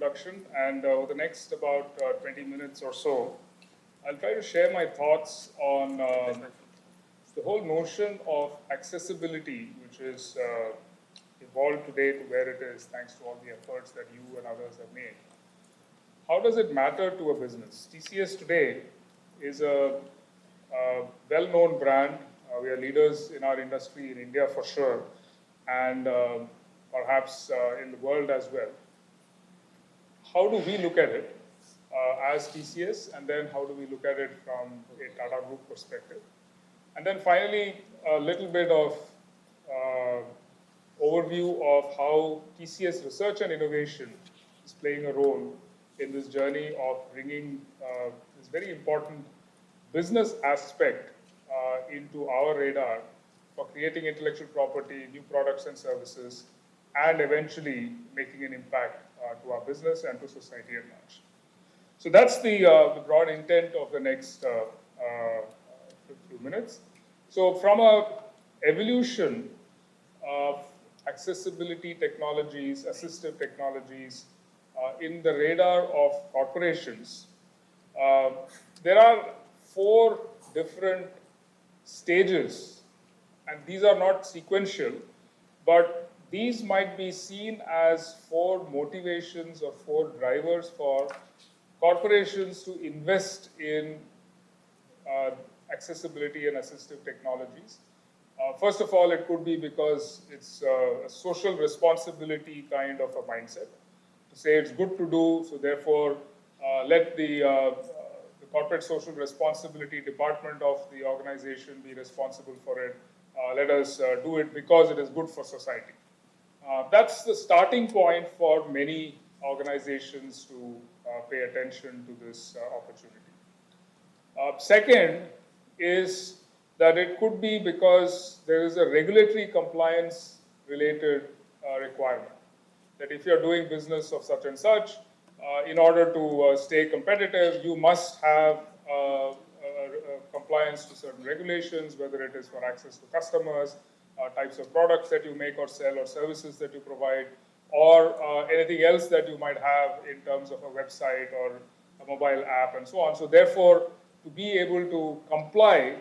introduction, and over the next about 20 minutes or so, I'll try to share my thoughts on the whole notion of accessibility, which is evolved today to where it is, thanks to all the efforts that you and others have made. How does it matter to a business? TCS today is a well-known brand. We are leaders in our industry in India for sure, and perhaps in the world as well. How do we look at it as TCS, and then how do we look at it from a Tata Group perspective? And then finally, a little bit of overview of how TCS Research and Innovation is playing a role in this journey of bringing this very important business aspect into our radar for creating intellectual property, new products and services, and eventually making an impact to our business and to society at large. So that's the broad intent of the next few minutes. So from a evolution of accessibility technologies, assistive technologies in the radar of corporations, there are 4 different stages, and these are not sequential, but these might be seen as 4 motivations or 4 drivers for corporations to invest in accessibility and assistive technologies. First of all, it could be because it's a social responsibility kind of a mindset, to say it's good to do, so therefore let the corporate social responsibility department of the organization be responsible for it. Let us do it because it is good for society. That's the starting point for many organizations to pay attention to this opportunity. Second is that it could be because there is a regulatory compliance related requirement. That if you're doing business of such and such, in order to stay competitive, you must have compliance to certain regulations, whether it is for access to customers, types of products that you make or sell, or services that you provide, or anything else that you might have in terms of a website or a mobile app and so on. So therefore, to be able to comply,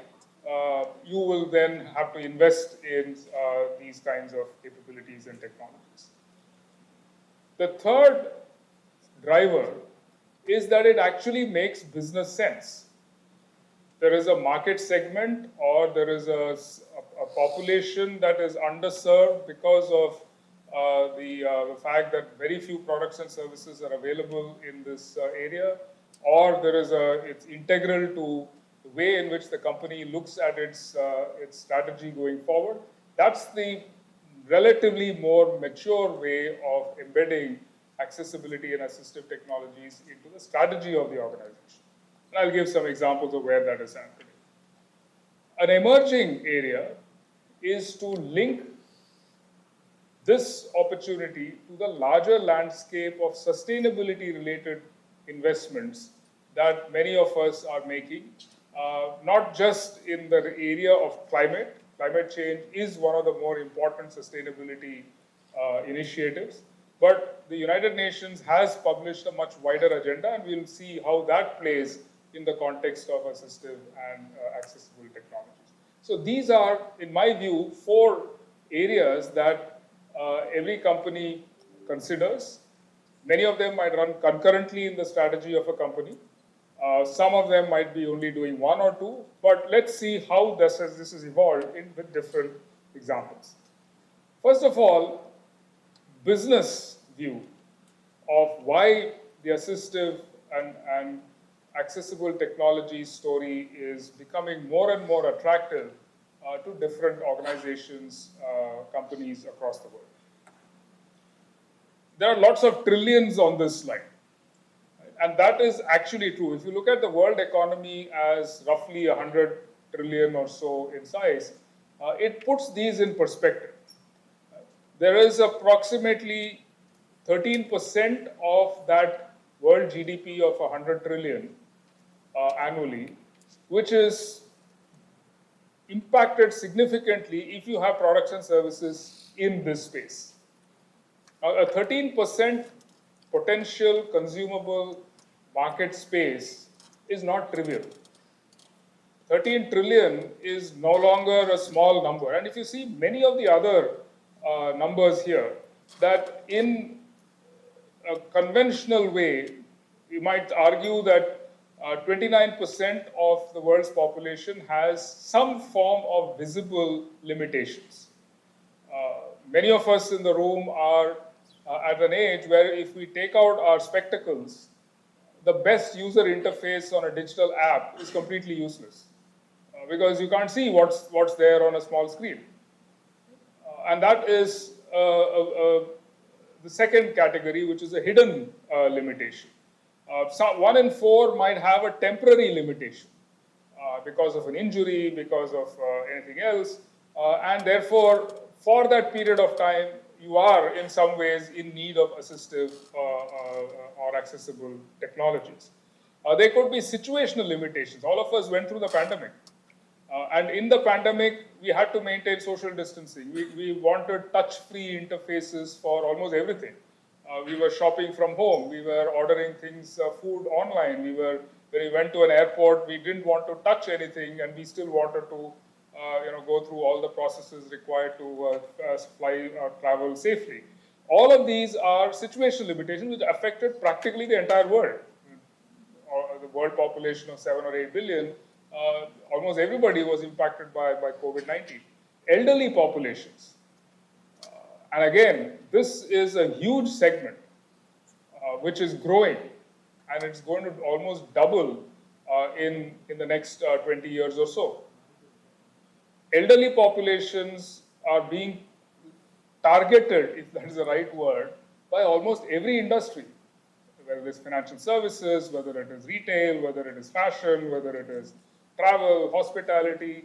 you will then have to invest in these kinds of capabilities and technologies. The third driver is that it actually makes business sense. There is a market segment, or there is a population that is underserved because of the fact that very few products and services are available in this area, or there is it's integral to the way in which the company looks at its strategy going forward. That's the relatively more mature way of embedding accessibility and assistive technologies into the strategy of the organization. And I'll give some examples of where that is happening. An emerging area is to link this opportunity to the larger landscape of sustainability related investments that many of us are making, not just in the area of climate. Climate change is one of the more important sustainability initiatives, but the United Nations has published a much wider agenda, and we'll see how that plays in the context of assistive and accessible technologies. So these are, in my view, 4 areas that every company considers. Many of them might run concurrently in the strategy of a company. Some of them might be only doing 1 or 2, but let's see how this has evolved with different examples. First of all, business view of why the assistive and accessible technology story is becoming more and more attractive to different organizations, companies across the world. There are lots of trillions on this slide. And that is actually true. If you look at the world economy as roughly 100 trillion or so in size, it puts these in perspective. There is approximately 13% of that world GDP of 100 trillion annually, which is impacted significantly if you have products and services in this space. Now, a 13% potential consumable market space is not trivial. 13 trillion is no longer a small number. And if you see many of the other numbers here, that in a conventional way, we might argue that 29% of the world's population has some form of visible limitations. Many of us in the room are at an age where if we take out our spectacles, the best user interface on a digital app is completely useless because you can't see what's there on a small screen. And that is the second category, which is a hidden limitation. 1 in 4 might have a temporary limitation because of an injury, because of anything else, and therefore, for that period of time, you are in some ways in need of assistive or accessible technologies. There could be situational limitations. All of us went through the pandemic. And in the pandemic, we had to maintain social distancing. We wanted touch-free interfaces for almost everything. We were shopping from home. We were ordering things, food online. When we went to an airport, we didn't want to touch anything, and we still wanted to go through all the processes required to fly or travel safely. All of these are situational limitations which affected practically the entire world. The world population of 7 or 8 billion, almost everybody was impacted by COVID-19. Elderly populations. And again, this is a huge segment which is growing, and it's going to almost double in the next 20 years or so. Elderly populations are being targeted, if that is the right word, by almost every industry, whether it is financial services, whether it is retail, whether it is fashion, whether it is travel, hospitality.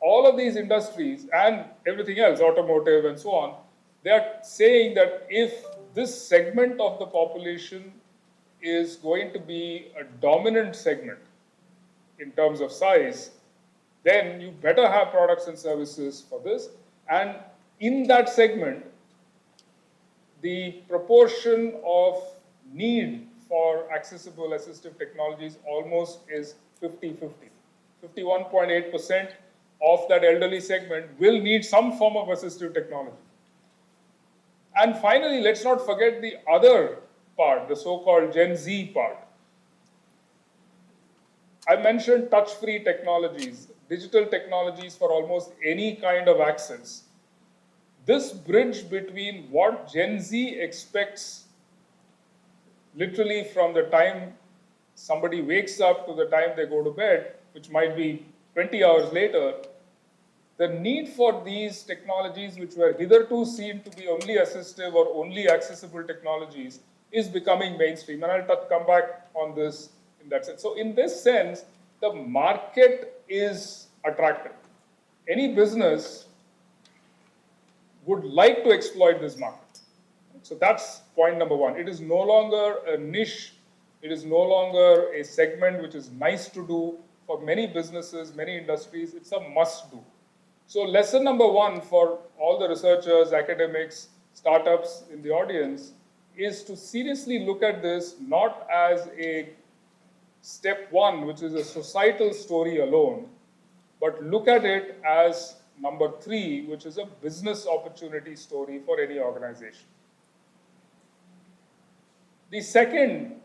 All of these industries and everything else, automotive and so on, they are saying that if this segment of the population is going to be a dominant segment in terms of size, then you better have products and services for this. And in that segment, the proportion of need for accessible assistive technologies almost is 50-50. 51.8% of that elderly segment will need some form of assistive technology. And finally, let's not forget the other part, the so-called Gen Z part. I mentioned touch-free technologies, digital technologies for almost any kind of access. This bridge between what Gen Z expects literally from the time somebody wakes up to the time they go to bed, which might be 20 hours later, the need for these technologies, which were hitherto seen to be only assistive or only accessible technologies, is becoming mainstream. And I'll come back on this in that sense. So in this sense, the market is attractive. Any business would like to exploit this market. So that's point number one. It is no longer a niche. It is no longer a segment which is nice to do for many businesses, many industries. It's a must do. So lesson number one for all the researchers, academics, startups in the audience is to seriously look at this not as a step one, which is a societal story alone, but look at it as number three, which is a business opportunity story for any organization. The second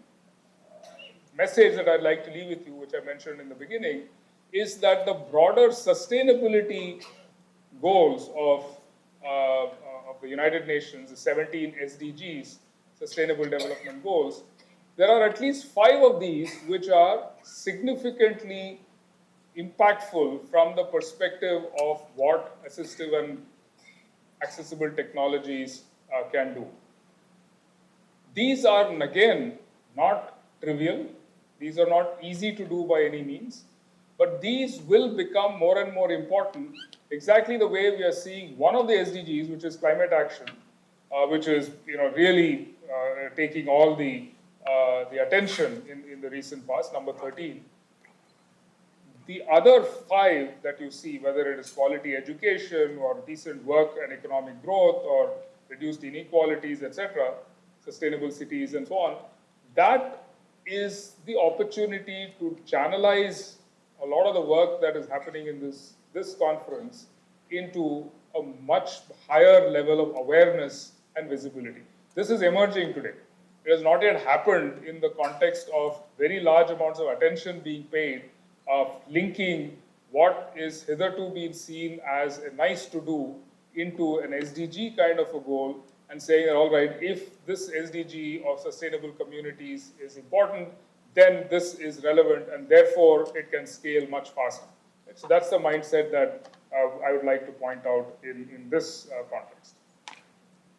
message that I'd like to leave with you, which I mentioned in the beginning, is that the broader sustainability goals of the United Nations, the 17 SDGs, Sustainable Development Goals, there are at least 5 of these which are significantly impactful from the perspective of what assistive and accessible technologies can do. These are, again, not trivial. These are not easy to do by any means. But these will become more and more important, exactly the way we are seeing one of the SDGs, which is climate action, which is really taking all the attention in the recent past, number 13. The other 5 that you see, whether it is quality education or decent work and economic growth or reduced inequalities, etc., sustainable cities and so on. That is the opportunity to channelize a lot of the work that is happening in this conference into a much higher level of awareness and visibility. This is emerging today. It has not yet happened in the context of very large amounts of attention being paid of linking what is hitherto been seen as a nice to do into an SDG kind of a goal and saying, all right, if this SDG of sustainable communities is important, then this is relevant and therefore it can scale much faster. So that's the mindset that I would like to point out in this context.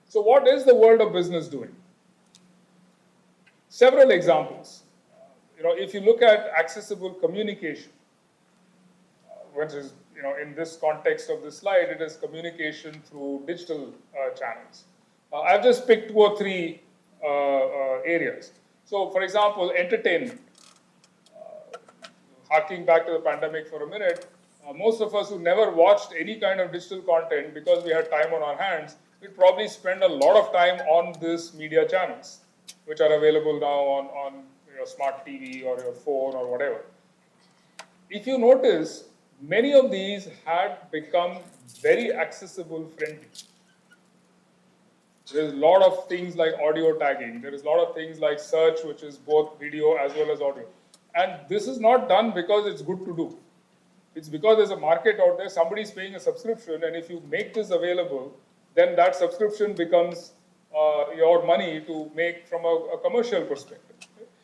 So what is the world of business doing? Several examples. If you look at accessible communication, which is, in this context of this slide, it is communication through digital channels. I've just picked 2 or 3 areas. So, for example, entertainment. Harking back to the pandemic for a minute, most of us who never watched any kind of digital content because we had time on our hands, we'd probably spend a lot of time on these media channels, which are available now on your smart TV or your phone or whatever. If you notice, many of these had become very accessible friendly. There's a lot of things like audio tagging. There is a lot of things like search, which is both video as well as audio. And this is not done because it's good to do. It's because there's a market out there, somebody's paying a subscription, and if you make this available, then that subscription becomes your money to make from a commercial perspective.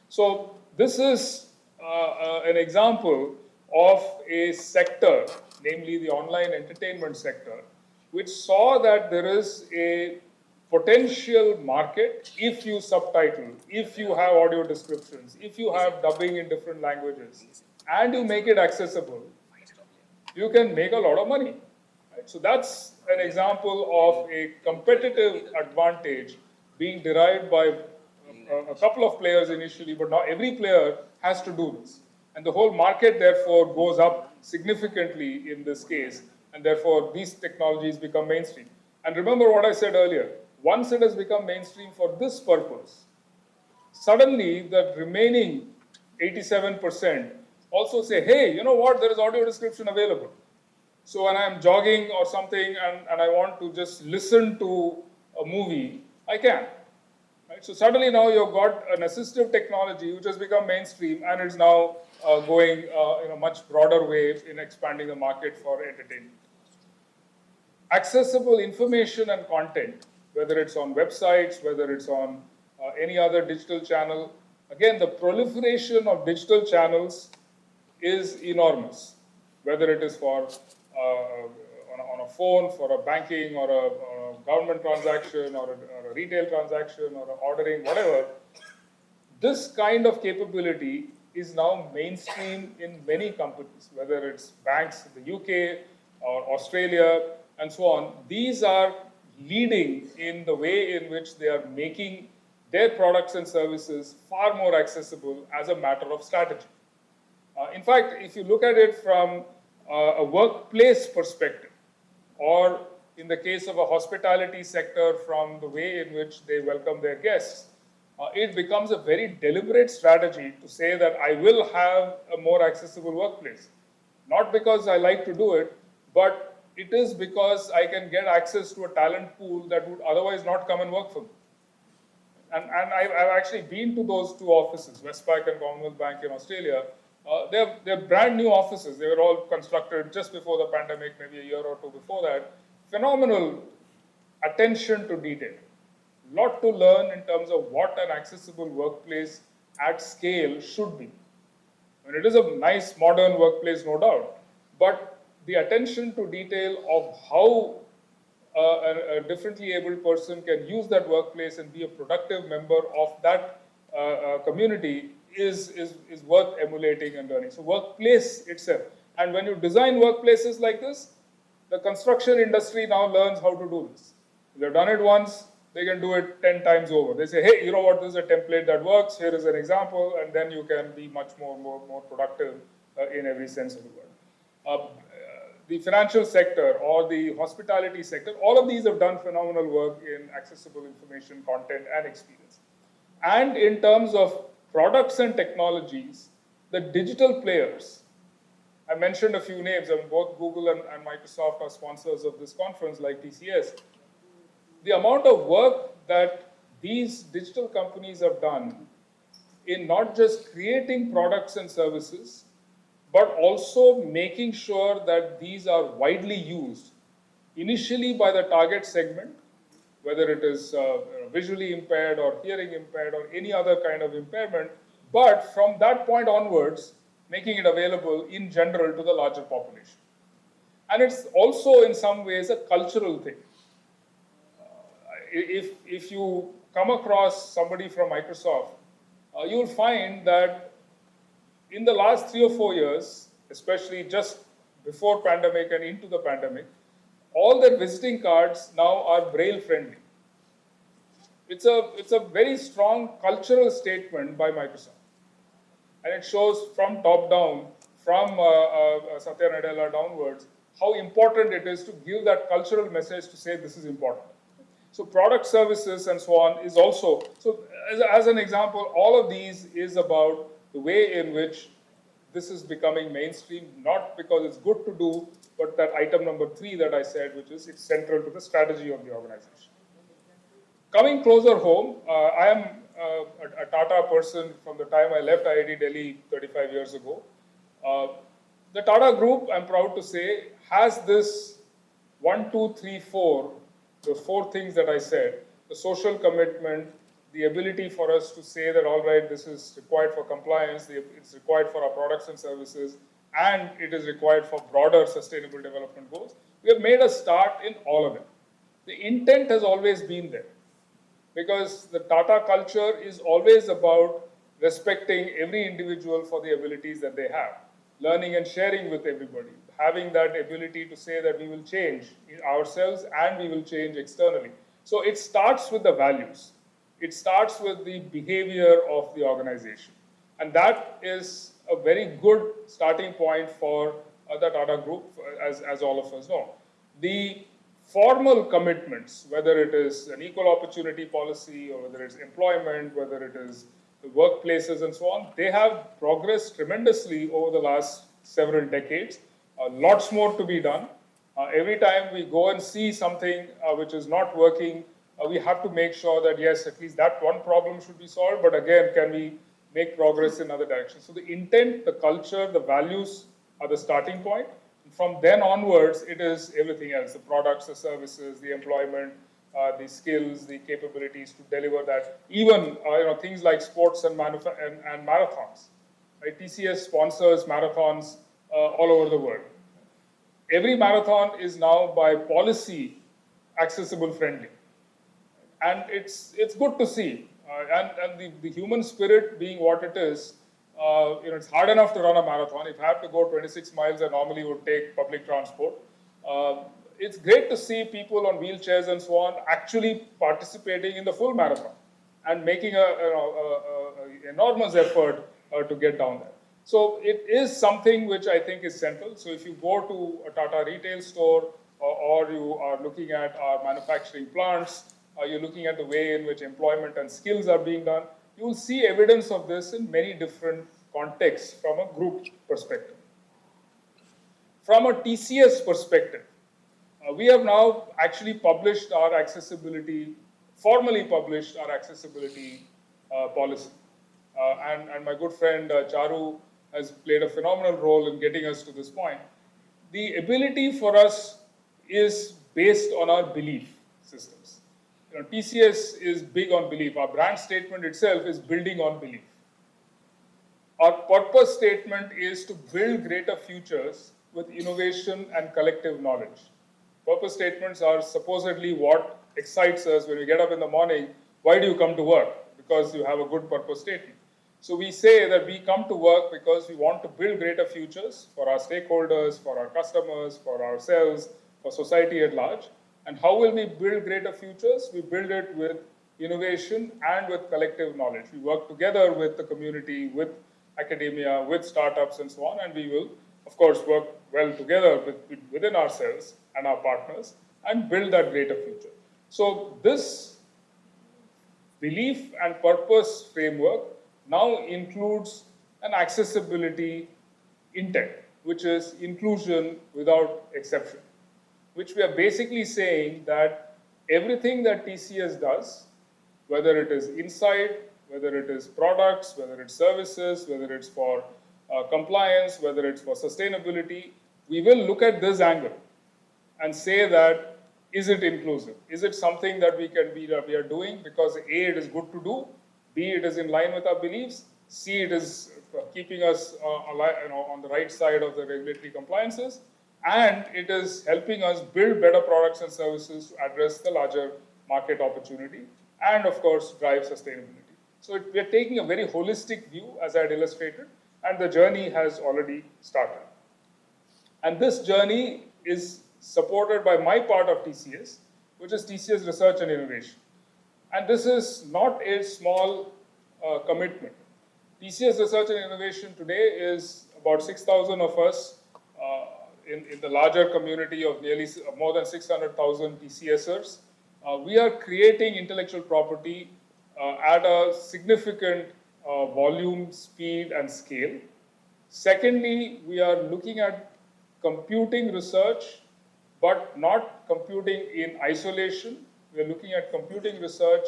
So this is an example of a sector, namely the online entertainment sector, which saw that there is a potential market if you subtitle, if you have audio descriptions, if you have dubbing in different languages, and you make it accessible, you can make a lot of money. Right? So that's an example of a competitive advantage being derived by a couple of players initially, but now every player has to do this. And the whole market, therefore, goes up significantly in this case, and therefore these technologies become mainstream. And remember what I said earlier, once it has become mainstream for this purpose, suddenly the remaining 87% also say, hey, you know what, there is audio description available. So when I'm jogging or something and I want to just listen to a movie, I can. Right? So suddenly now you've got an assistive technology which has become mainstream and is now going in a much broader way in expanding the market for entertainment. Accessible information and content, whether it's on websites, whether it's on any other digital channel. Again, the proliferation of digital channels is enormous, whether it is for on a phone, for a banking or a government transaction or a retail transaction or ordering, whatever. This kind of capability is now mainstream in many companies, whether it's banks in the UK or Australia and so on. These are leading in the way in which they are making their products and services far more accessible as a matter of strategy. In fact, if you look at it from a workplace perspective, or in the case of a hospitality sector from the way in which they welcome their guests, it becomes a very deliberate strategy to say that I will have a more accessible workplace. Not because I like to do it, but it is because I can get access to a talent pool that would otherwise not come and work for me. And I've actually been to those 2 offices, Westpac and Commonwealth Bank in Australia. They're brand new offices. They were all constructed just before the pandemic, maybe a year or 2 before that. Phenomenal attention to detail. Lot to learn in terms of what an accessible workplace at scale should be. And it is a nice modern workplace, no doubt, but the attention to detail of how a differently abled person can use that workplace and be a productive member of that community is worth emulating and learning. So workplace itself. And when you design workplaces like this, the construction industry now learns how to do this. If they've done it once, they can do it 10 times over. They say, hey, you know what, this is a template that works, here is an example, and then you can be much more productive in every sense of the word. the financial sector or the hospitality sector, all of these have done phenomenal work in accessible information, content, and experience. And in terms of products and technologies, the digital players, I mentioned a few names, and both Google and Microsoft are sponsors of this conference, like TCS. The amount of work that these digital companies have done in not just creating products and services, but also making sure that these are widely used, initially by the target segment, whether it is visually impaired or hearing impaired or any other kind of impairment, but from that point onwards, making it available in general to the larger population. And it's also in some ways a cultural thing. If you come across somebody from Microsoft, you'll find that in the last 3 or 4 years, especially just before pandemic and into the pandemic, all their visiting cards now are Braille friendly. It's a very strong cultural statement by Microsoft. And it shows from top down, from Satya Nadella downwards, how important it is to give that cultural message to say this is important. So product services and so on is also, so as an example, all of these is about the way in which this is becoming mainstream, not because it's good to do, but that item number 3 that I said, which is it's central to the strategy of the organization. Coming closer home, I am a Tata person from the time I left IIT Delhi 35 years ago. The Tata Group, I'm proud to say, has this 1, 2, 3, 4, the 4 things that I said, the social commitment, the ability for us to say that, all right, this is required for compliance, it's required for our products and services, and it is required for broader sustainable development goals. We have made a start in all of it. The intent has always been there, because the Tata culture is always about respecting every individual for the abilities that they have, learning and sharing with everybody, having that ability to say that we will change ourselves and we will change externally. So it starts with the values. It starts with the behavior of the organization. And that is a very good starting point for the Tata Group, as all of us know. The formal commitments, whether it is an equal opportunity policy or whether it's employment, whether it is the workplaces and so on, they have progressed tremendously over the last several decades. Lots more to be done. Every time we go and see something which is not working, we have to make sure that, yes, at least that one problem should be solved, but again, can we make progress in other directions? So the intent, the culture, the values are the starting point. From then onwards, it is everything else, the products, the services, the employment, the skills, the capabilities to deliver that. Even things like sports and marathons. Right? TCS sponsors marathons all over the world. Every marathon is now by policy accessible friendly. And it's good to see. And the human spirit being what it is, it's hard enough to run a marathon. If I have to go 26 miles, I normally would take public transport. It's great to see people on wheelchairs and so on actually participating in the full marathon and making an enormous effort to get down there. So it is something which I think is central. So if you go to a Tata retail store or you are looking at our manufacturing plants, you're looking at the way in which employment and skills are being done, you will see evidence of this in many different contexts from a group perspective. From a TCS perspective, we have now actually published our accessibility, formally published our accessibility policy. And my good friend Charu has played a phenomenal role in getting us to this point. The ability for us is based on our belief systems. TCS is big on belief. Our brand statement itself is building on belief. Our purpose statement is to build greater futures with innovation and collective knowledge. Purpose statements are supposedly what excites us when we get up in the morning. Why do you come to work? Because you have a good purpose statement. So we say that we come to work because we want to build greater futures for our stakeholders, for our customers, for ourselves, for society at large. And how will we build greater futures? We build it with innovation and with collective knowledge. We work together with the community, with academia, with startups and so on, and we will of course, work well together within ourselves and our partners and build that greater future. So this belief and purpose framework now includes an accessibility intent, which is inclusion without exception, which we are basically saying that everything that TCS does, whether it is inside, whether it is products, whether it's services, whether it's for compliance, whether it's for sustainability, we will look at this angle and say that, is it inclusive? Is it something that we are doing because A, it is good to do, B, it is in line with our beliefs, C, it is keeping us on the right side of the regulatory compliances, and it is helping us build better products and services to address the larger market opportunity and, of course, drive sustainability. So we are taking a very holistic view, as I had illustrated, and the journey has already started. And this journey is supported by my part of TCS, which is TCS Research and Innovation. And this is not a small commitment. TCS Research and Innovation today is about 6,000 of us in the larger community of nearly more than 600,000 TCSers. We are creating intellectual property at a significant volume, speed, and scale. Secondly, we are looking at computing research, but not computing in isolation. We are looking at computing research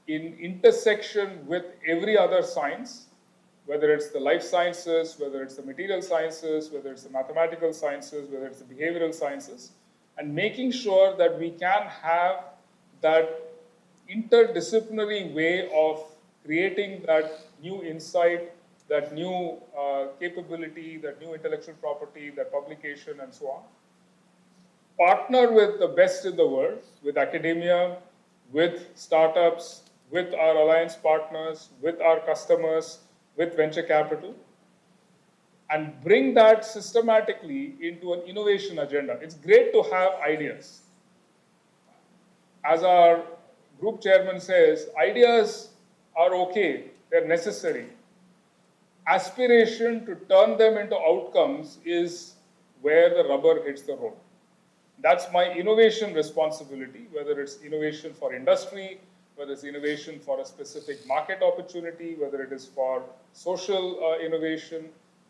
in intersection with every other science, whether it's the life sciences, whether it's the material sciences, whether it's the mathematical sciences, whether it's the behavioral sciences, and making sure that we can have that interdisciplinary way of creating that new insight, that new capability, that new intellectual property, that publication, and so on. Partner with the best in the world, with academia, with startups, with our alliance partners, with our customers, with venture capital, and bring that systematically into an innovation agenda. It's great to have ideas. As our group chairman says, ideas are okay, they're necessary. Aspiration to turn them into outcomes is where the rubber hits the road. That's my innovation responsibility, whether it's innovation for industry, whether it's innovation for a specific market opportunity, whether it is for social innovation,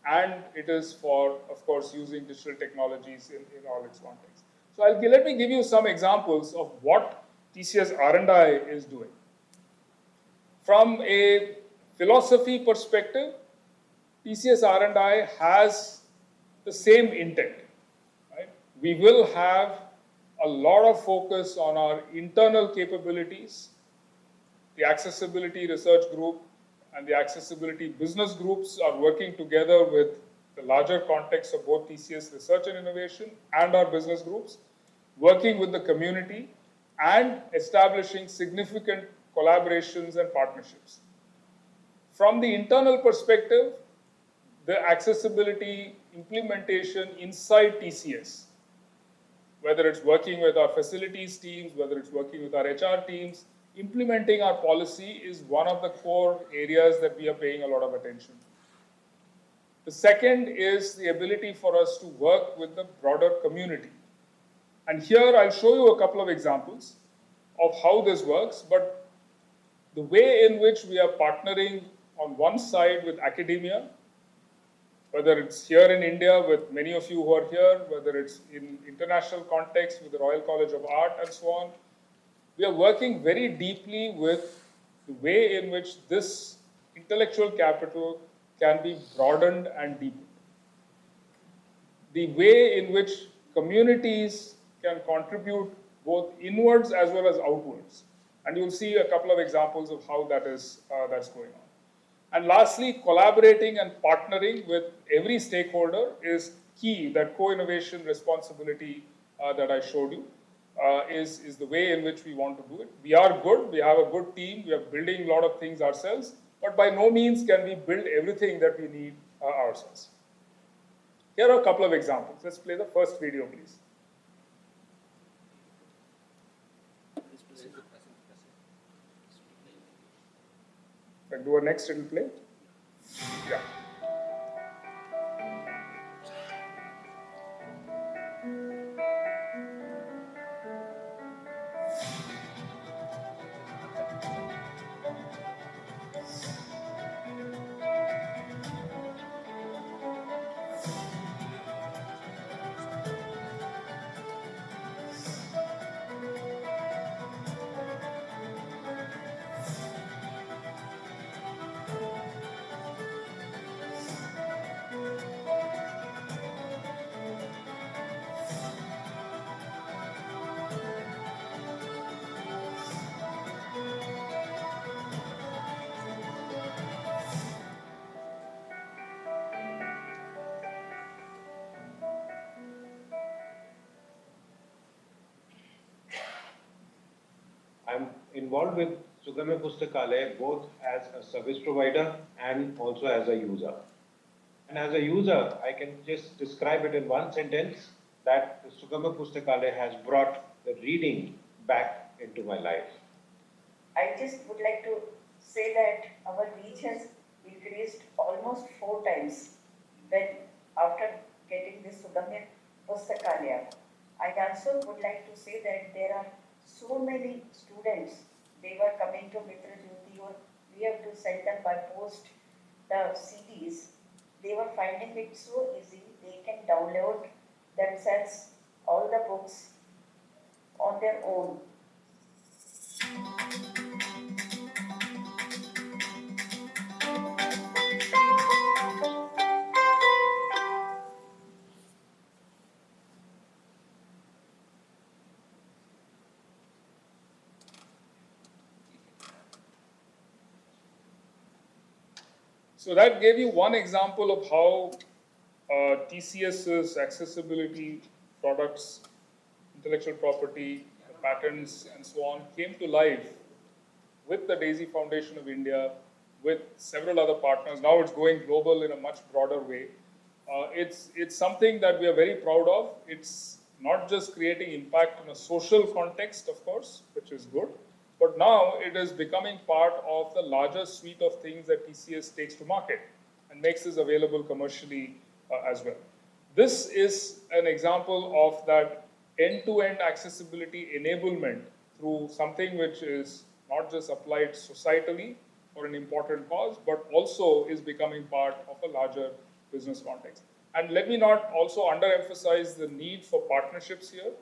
and it is for, of course, using digital technologies in all its context. So let me give you some examples of what TCS R&I is doing. From a philosophy perspective, TCS R&I has the same intent. Right? We will have a lot of focus on our internal capabilities. The accessibility research group and the accessibility business groups are working together with the larger context of both TCS Research and Innovation and our business groups, working with the community and establishing significant collaborations and partnerships. From the internal perspective, the accessibility implementation inside TCS, whether it's working with our facilities teams, whether it's working with our HR teams, implementing our policy is one of the core areas that we are paying a lot of attention to. The second is the ability for us to work with the broader community. And here I'll show you a couple of examples of how this works, but the way in which we are partnering on one side with academia, whether it's here in India with many of you who are here, whether it's in international context with the Royal College of Art and so on, we are working very deeply with the way in which this intellectual capital can be broadened and deepened. The way in which communities can contribute both inwards as well as outwards. And you'll see a couple of examples of how that's going on. And lastly, collaborating and partnering with every stakeholder is key. That co-innovation responsibility that I showed you is the way in which we want to do it. We are good. We have a good team. We are building a lot of things ourselves. But by no means can we build everything that we need ourselves. Here are a couple of examples. Let's play the first video, please. If I do a next, it'll play. Yeah. I'm involved with Sugamya Pustakalaya both as a service provider and also as a user. And as a user, I can just describe it in one sentence that the Sugamya Pustakalaya has brought the reading back into my life. I just would like to say that our reach has increased almost 4 times when after getting this Sugamya Pustakalaya. I also would like to say that there are so many students, they were coming to Mitra Jyoti or we have to send them by post the CDs. They were finding it so easy, they can download themselves all the books on their own. So that gave you one example of how TCS's accessibility products, intellectual property, patents, and so on came to life with the DAISY Foundation of India, with several other partners. Now it's going global in a much broader way. It's something that we are very proud of. It's not just creating impact in a social context, of course, which is good, but now it is becoming part of the larger suite of things that TCS takes to market and makes this available commercially as well. This is an example of that end-to-end accessibility enablement through something which is not just applied societally for an important cause, but also is becoming part of a larger business context. And let me not also underemphasize the need for partnerships here.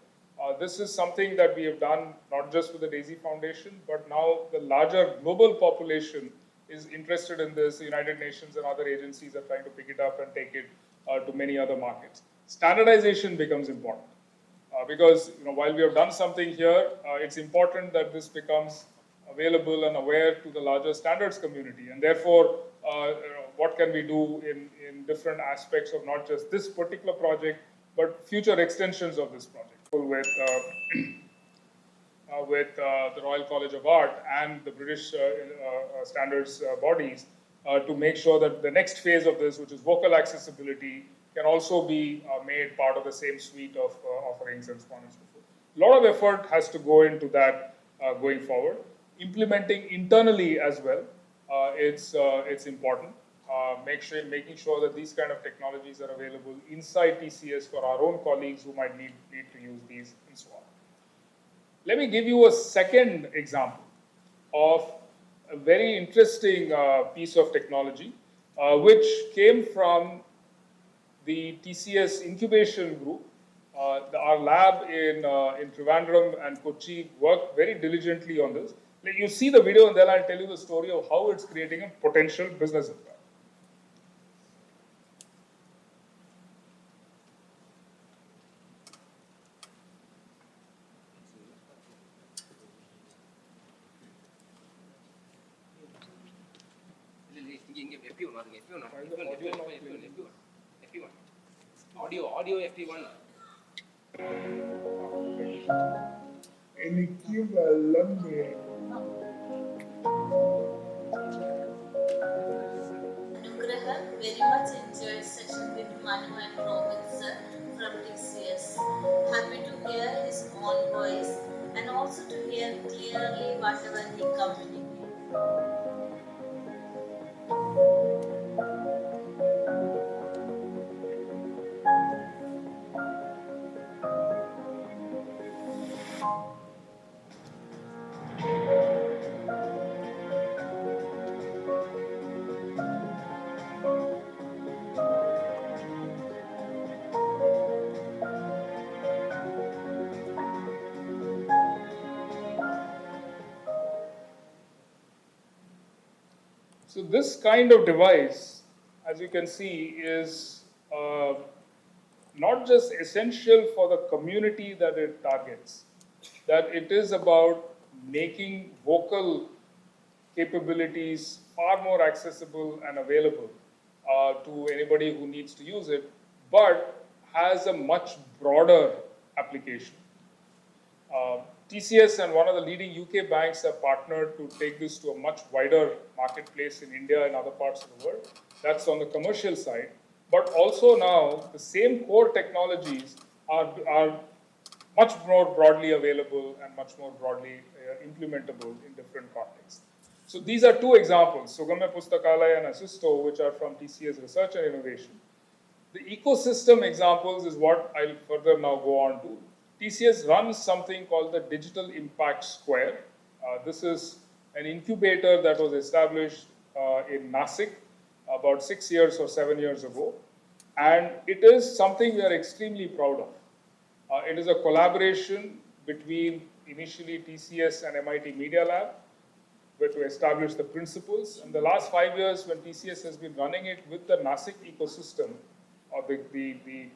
This is something that we have done not just with the DAISY Foundation, but now the larger global population is interested in this. The United Nations and other agencies are trying to pick it up and take it to many other markets. Standardization becomes important because while we have done something here, it's important that this becomes available and aware to the larger standards community. And therefore, what can we do in different aspects of not just this particular project, but future extensions of this project with the Royal College of Art and the British standards bodies to make sure that the next phase of this, which is vocal accessibility, can also be made part of the same suite of offerings and so on and so forth. A lot of effort has to go into that going forward. Implementing internally as well, it's important. Making sure that these kind of technologies are available inside TCS for our own colleagues who might need to use these and so on. Let me give you a second example of a very interesting piece of technology which came from the TCS incubation group. Our lab in Trivandrum and Kochi worked very diligently on this. You see the video and then I'll tell you the story of how it's creating a potential business impact. Audio FP1. Nugraha very much enjoyed session with Manu and Rohit sir from TCS. Happy to hear his own voice and also to hear clearly whatever he communicates. So this kind of device, as you can see, is not just essential for the community that it targets, that it is about making vocal capabilities far more accessible and available to anybody who needs to use it, but has a much broader application. TCS and one of the leading UK banks have partnered to take this to a much wider marketplace in India and other parts of the world. That's on the commercial side. But also now, the same core technologies are much more broadly available and much more broadly implementable in different contexts. So these are two examples, Sugamya Pustakalaya and Assisto, which are from TCS Research and Innovation. The ecosystem examples is what I'll further now go on to. TCS runs something called the Digital Impact Square. This is an incubator that was established in Nasik about 6 years or 7 years ago. And it is something we are extremely proud of. It is a collaboration between initially TCS and MIT Media Lab, where to establish the principles. And the last 5 years, when TCS has been running it with the Nasik ecosystem, or the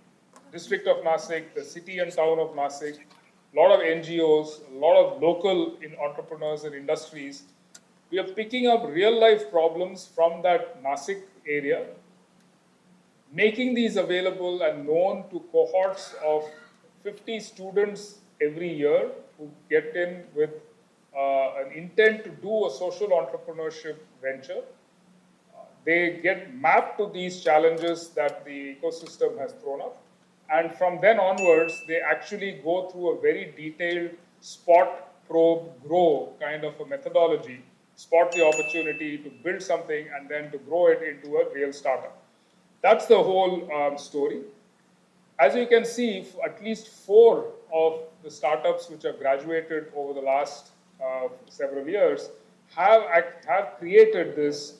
district of Nasik, the city and town of Nasik, a lot of NGOs, a lot of local entrepreneurs and industries, we are picking up real life problems from that Nasik area, making these available and known to cohorts of 50 students every year who get in with an intent to do a social entrepreneurship venture. They get mapped to these challenges that the ecosystem has thrown up. And from then onwards, they actually go through a very detailed spot, probe, grow kind of a methodology, spot the opportunity to build something and then to grow it into a real startup. That's the whole story. As you can see, at least 4 of the startups which have graduated over the last several years have created this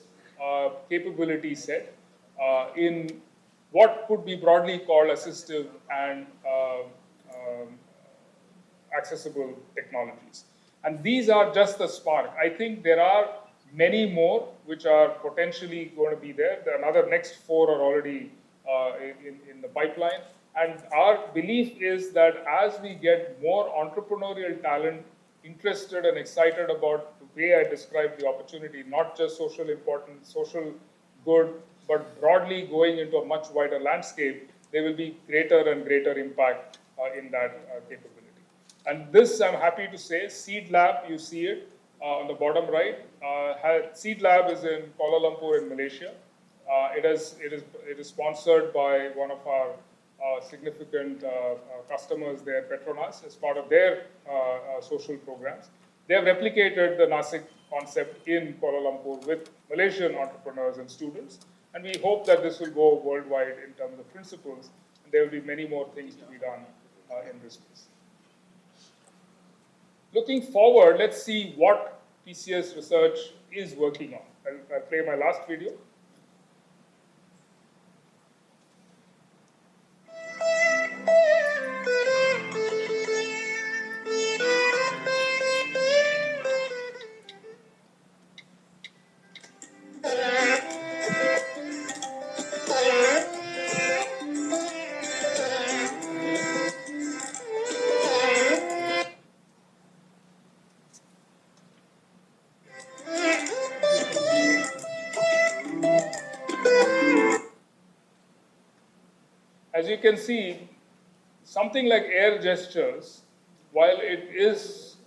capability set in what could be broadly called assistive and accessible technologies. And these are just the spark. I think there are many more which are potentially going to be there. The another next 4 are already in the pipeline. And our belief is that as we get more entrepreneurial talent interested and excited about the way I described the opportunity, not just social importance, social good, but broadly going into a much wider landscape, there will be greater and greater impact in that capability. And this, I'm happy to say, Seed Lab, you see it on the bottom right. Seed Lab is in Kuala Lumpur in Malaysia. It is sponsored by one of our significant customers there, Petronas, as part of their social programs. They have replicated the Nasik concept in Kuala Lumpur with Malaysian entrepreneurs and students. And we hope that this will go worldwide in terms of principles. And there will be many more things to be done in this space. Looking forward, let's see what TCS Research is working on. I'll play my last video. As you can see, something like air gestures, while it is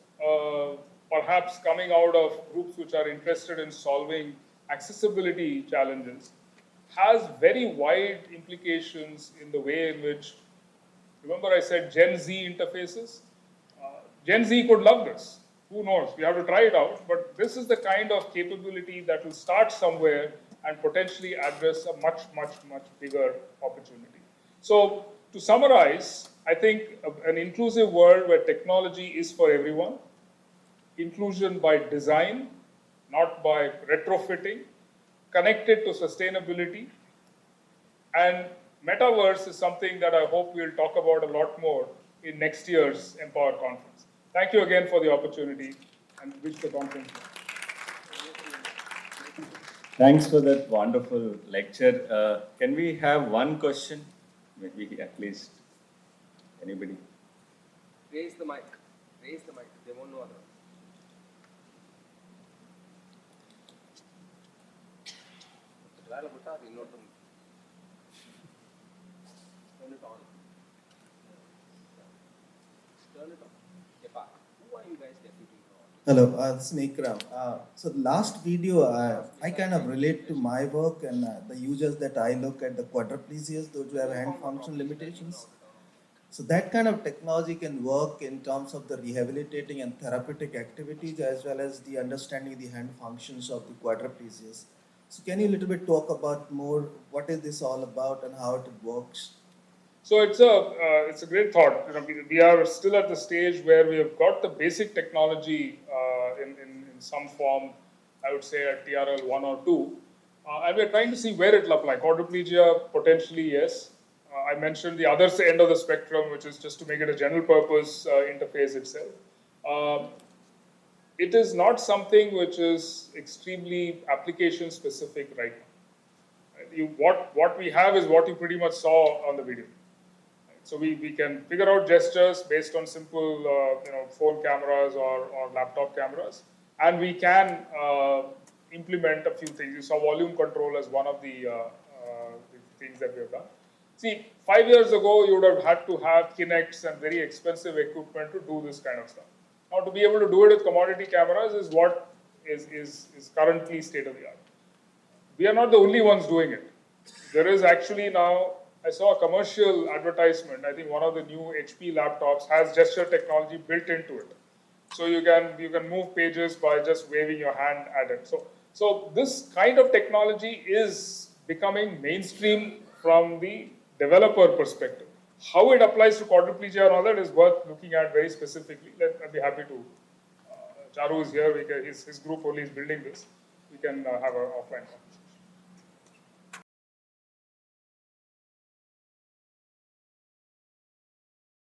perhaps coming out of groups which are interested in solving accessibility challenges, has very wide implications in the way in which, remember I said Gen Z interfaces? Gen Z could love this. Who knows? We have to try it out. But this is the kind of capability that will start somewhere and potentially address a much, much, much bigger opportunity. So to summarize, I think an inclusive world where technology is for everyone, inclusion by design, not by retrofitting, connected to sustainability, and metaverse is something that I hope we'll talk about a lot more in next year's Empower conference. Thank you again for the opportunity and wish the conference. Thanks for that wonderful lecture. Can we have one question? Maybe at least anybody. Raise the mic. Raise the mic. They won't know otherwise. Turn it on. Turn it on. Yes. apart. Who are you guys deputing for? Hello, this is Nikram. So last video, I kind of relate to my work and the users that I look at, the quadriplegics, those who have hand function limitations. So that kind of technology can work in terms of the rehabilitating and therapeutic activities as well as the understanding the hand functions of the quadriplegics. So can you a little bit talk about more what is this all about and how it works? So it's a great thought. You know, we are still at the stage where we have got the basic technology in some form. I would say at TRL 1 or 2, and we're trying to see where it will apply. Quadriplegia potentially yes. I mentioned the other end of the spectrum, which is just to make it a general purpose interface itself. It is not something which is extremely application specific right now. What we have is what you pretty much saw on the video. So we can figure out gestures based on simple phone cameras or laptop cameras, and we can implement a few things. You saw volume control as one of the things that we have done. See, 5 years ago, you would have had to have Kinects and very expensive equipment to do this kind of stuff. Now, to be able to do it with commodity cameras is what is currently state of the art. We are not the only ones doing it. There is actually now, I saw a commercial advertisement. I think one of the new HP laptops has gesture technology built into it. So you can move pages by just waving your hand at it. So this kind of technology is becoming mainstream from the developer perspective. How it applies to quadriplegia and all that is worth looking at very specifically. I'd be happy to. Charu is here. His group only is building this. We can have an offline call.